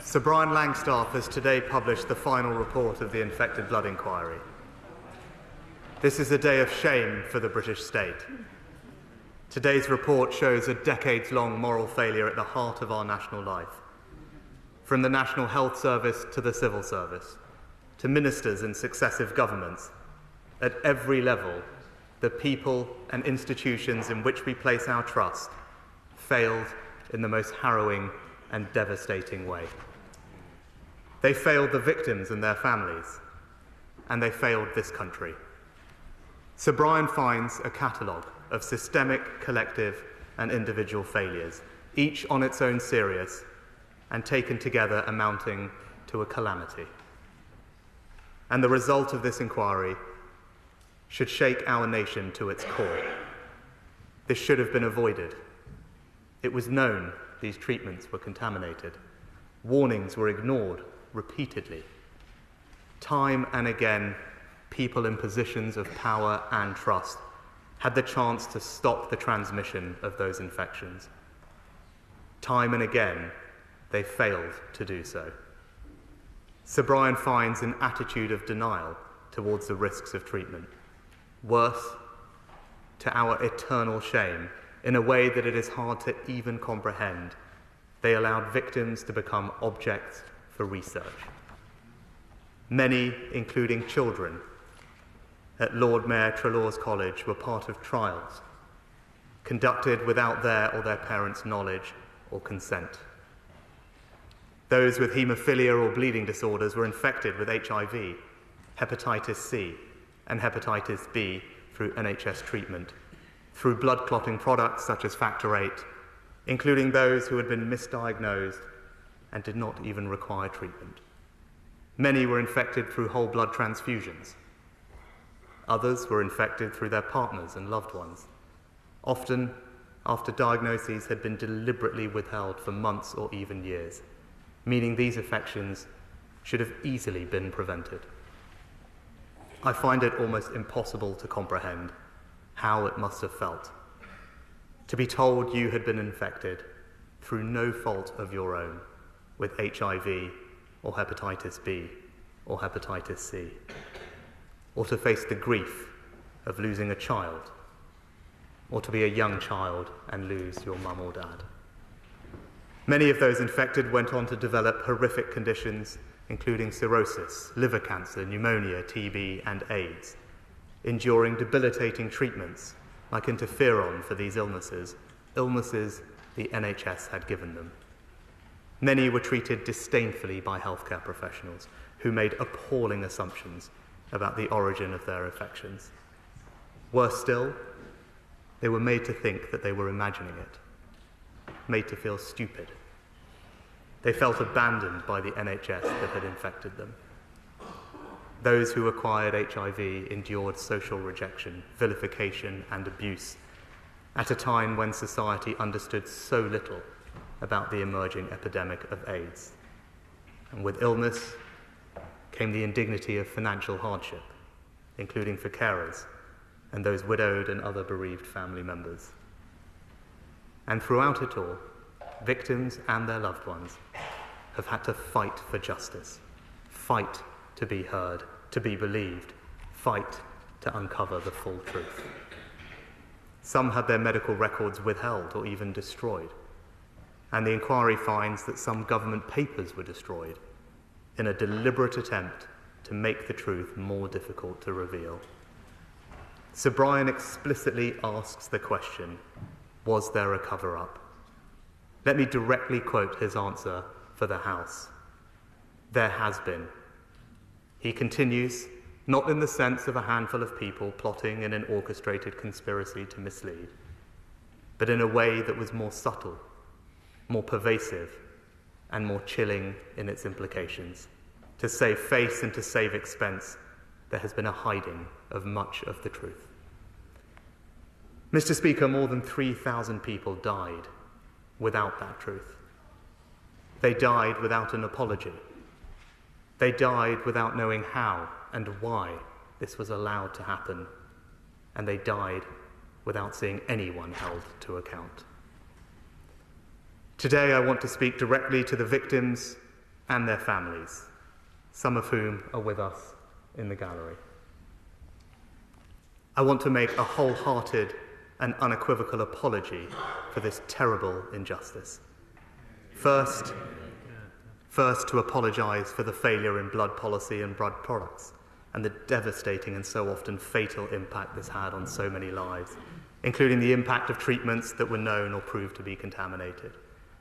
Sir Brian Langstaff has today published the final report of the Infected Blood Inquiry. This is a day of shame for the British state. Today's report shows a decades-long moral failure at the heart of our national life. From the National Health Service to the Civil Service, to ministers in successive governments, at every level, the people and institutions in which we place our trust failed in the most harrowing and devastating way. They failed the victims and their families, and they failed this country. Sir Brian finds a catalogue of systemic, collective, and individual failures, each on its own serious, and taken together amounting to a calamity. And the result of this inquiry should shake our nation to its core. This should have been avoided. It was known these treatments were contaminated. Warnings were ignored repeatedly. Time and again, people in positions of power and trust had the chance to stop the transmission of those infections. Time and again, they failed to do so. Sir Brian finds an attitude of denial towards the risks of treatment. Worse, to our eternal shame, in a way that it is hard to even comprehend, they allowed victims to become objects for research. Many, including children, at Lord Mayor Treloar's College were part of trials conducted without their or their parents' knowledge or consent. Those with haemophilia or bleeding disorders were infected with HIV, hepatitis C, and hepatitis B through NHS treatment, through blood clotting products such as Factor VIII, including those who had been misdiagnosed and did not even require treatment. Many were infected through whole blood transfusions. Others were infected through their partners and loved ones, often after diagnoses had been deliberately withheld for months or even years, meaning these infections should have easily been prevented. I find it almost impossible to comprehend how it must have felt to be told you had been infected through no fault of your own with HIV or hepatitis B or hepatitis C, or to face the grief of losing a child, or to be a young child and lose your mum or dad. Many of those infected went on to develop horrific conditions, including cirrhosis, liver cancer, pneumonia, TB, and AIDS, enduring debilitating treatments like interferon for these illnesses the NHS had given them. Many were treated disdainfully by healthcare professionals who made appalling assumptions about the origin of their infections. Worse still, they were made to think that they were imagining it, made to feel stupid. They felt abandoned by the NHS that had infected them. Those who acquired HIV endured social rejection, vilification, and abuse at a time when society understood so little about the emerging epidemic of AIDS. And with illness came the indignity of financial hardship, including for carers and those widowed and other bereaved family members. And throughout it all, victims and their loved ones have had to fight for justice, fight to be heard, to be believed, fight to uncover the full truth. Some had their medical records withheld or even destroyed, and the inquiry finds that some government papers were destroyed in a deliberate attempt to make the truth more difficult to reveal. Sir Brian explicitly asks the question, was there a cover-up? Let me directly quote his answer for the House. There has been. He continues, not in the sense of a handful of people plotting in an orchestrated conspiracy to mislead, but in a way that was more subtle, more pervasive, and more chilling in its implications. To save face and to save expense, there has been a hiding of much of the truth. Mr. Speaker, more than 3,000 people died without that truth. They died without an apology. They died without knowing how and why this was allowed to happen. And they died without seeing anyone held to account. Today I want to speak directly to the victims and their families, some of whom are with us in the gallery. I want to make a wholehearted and unequivocal apology for this terrible injustice. First, to apologise for the failure in blood policy and blood products and the devastating and so often fatal impact this had on so many lives, including the impact of treatments that were known or proved to be contaminated,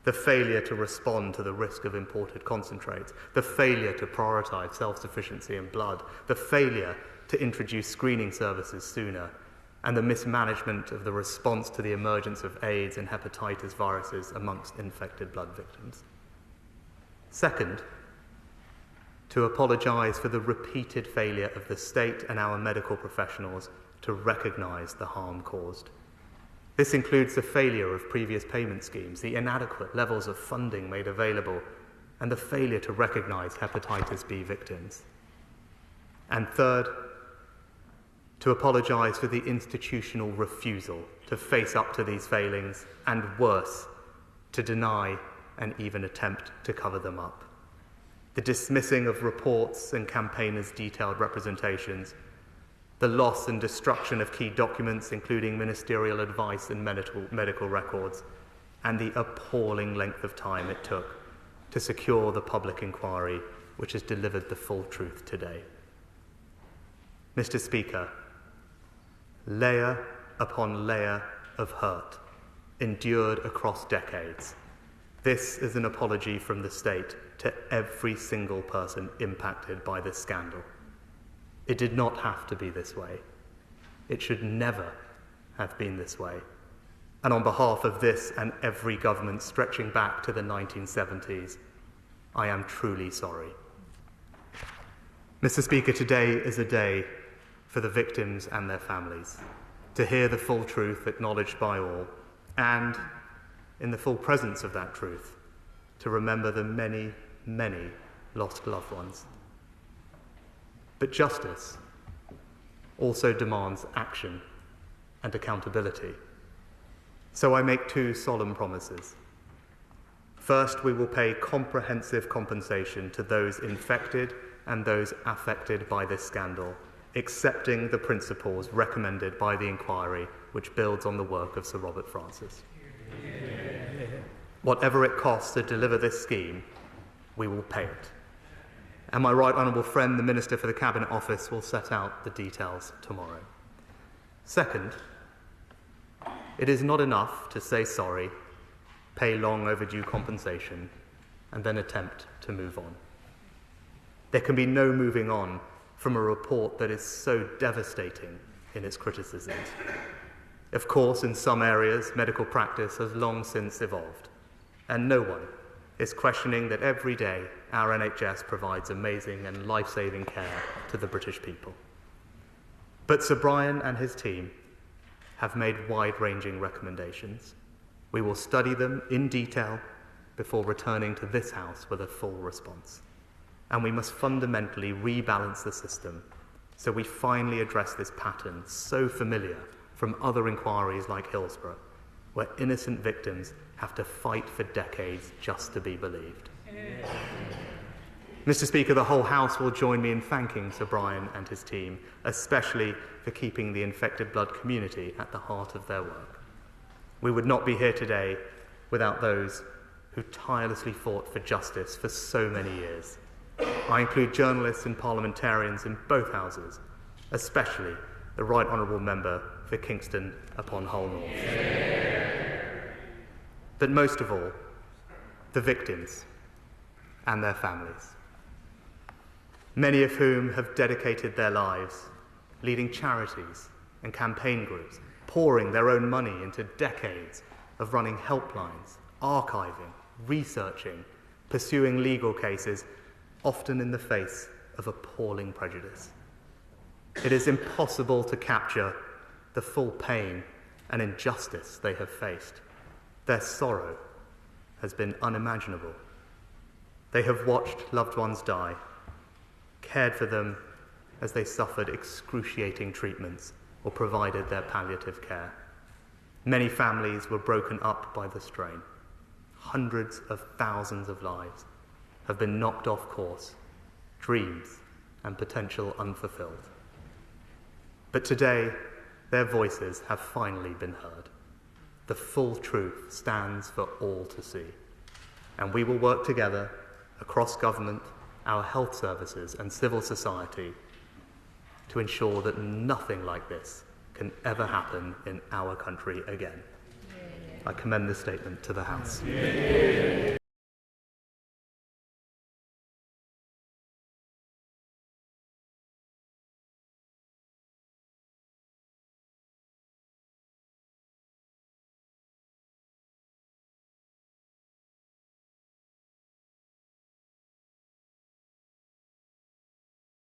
the failure to respond to the risk of imported concentrates, the failure to prioritise self-sufficiency in blood, the failure to introduce screening services sooner, and the mismanagement of the response to the emergence of AIDS and hepatitis viruses amongst infected blood victims. Second, to apologise for the repeated failure of the state and our medical professionals to recognise the harm caused. This includes the failure of previous payment schemes, the inadequate levels of funding made available, and the failure to recognise hepatitis B victims. And third, to apologise for the institutional refusal to face up to these failings, and worse, to deny and even attempt to cover them up. The dismissing of reports and campaigners' detailed representations, the loss and destruction of key documents, including ministerial advice and medical records, and the appalling length of time it took to secure the public inquiry which has delivered the full truth today. Mr. Speaker, layer upon layer of hurt endured across decades. This is an apology from the state to every single person impacted by this scandal. It did not have to be this way. It should never have been this way. And on behalf of this and every government stretching back to the 1970s, I am truly sorry. Mr. Speaker, today is a day for the victims and their families, to hear the full truth acknowledged by all, and, in the full presence of that truth, to remember the many, many lost loved ones. But justice also demands action and accountability. So I make two solemn promises. First, we will pay comprehensive compensation to those infected and those affected by this scandal, accepting the principles recommended by the inquiry, which builds on the work of Sir Robert Francis. Whatever it costs to deliver this scheme, we will pay it. And my right honourable friend, the Minister for the Cabinet Office, will set out the details tomorrow. Second, it is not enough to say sorry, pay long overdue compensation, and then attempt to move on. There can be no moving on from a report that is so devastating in its criticisms. Of course, in some areas, medical practice has long since evolved, and no one is questioning that every day our NHS provides amazing and life-saving care to the British people. But Sir Brian and his team have made wide-ranging recommendations. We will study them in detail before returning to this House with a full response. And we must fundamentally rebalance the system so we finally address this pattern so familiar from other inquiries like Hillsborough, where innocent victims have to fight for decades just to be believed. Mr. Speaker, the whole House will join me in thanking Sir Brian and his team, especially for keeping the infected blood community at the heart of their work. We would not be here today without those who tirelessly fought for justice for so many years. I include journalists and parliamentarians in both houses, especially the Right Honourable Member for Kingston upon Hull North. But most of all, the victims and their families, many of whom have dedicated their lives leading charities and campaign groups, pouring their own money into decades of running helplines, archiving, researching, pursuing legal cases, often in the face of appalling prejudice. It is impossible to capture the full pain and injustice they have faced. Their sorrow has been unimaginable. They have watched loved ones die, cared for them as they suffered excruciating treatments or provided their palliative care. Many families were broken up by the strain. Hundreds of thousands of lives have been knocked off course, dreams and potential unfulfilled. But today, their voices have finally been heard. The full truth stands for all to see. And we will work together across government, our health services and civil society to ensure that nothing like this can ever happen in our country again. I commend this statement to the House.